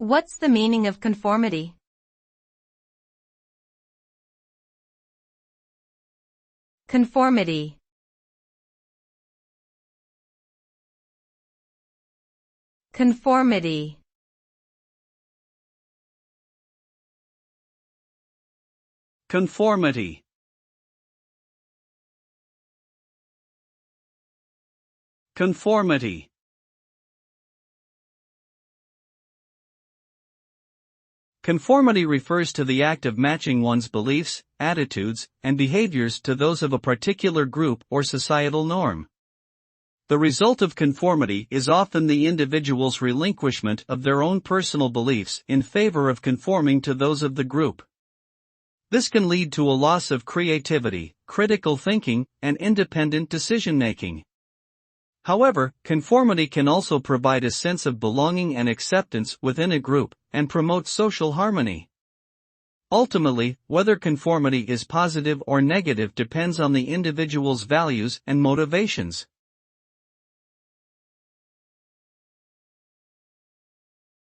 What's the meaning of conformity? Conformity. Conformity. Conformity. Conformity. Conformity refers to the act of matching one's beliefs, attitudes, and behaviors to those of a particular group or societal norm. The result of conformity is often the individual's relinquishment of their own personal beliefs in favor of conforming to those of the group. This can lead to a loss of creativity, critical thinking, and independent decision-making. However, conformity can also provide a sense of belonging and acceptance within a group, and promote social harmony. Ultimately, whether conformity is positive or negative depends on the individual's values and motivations.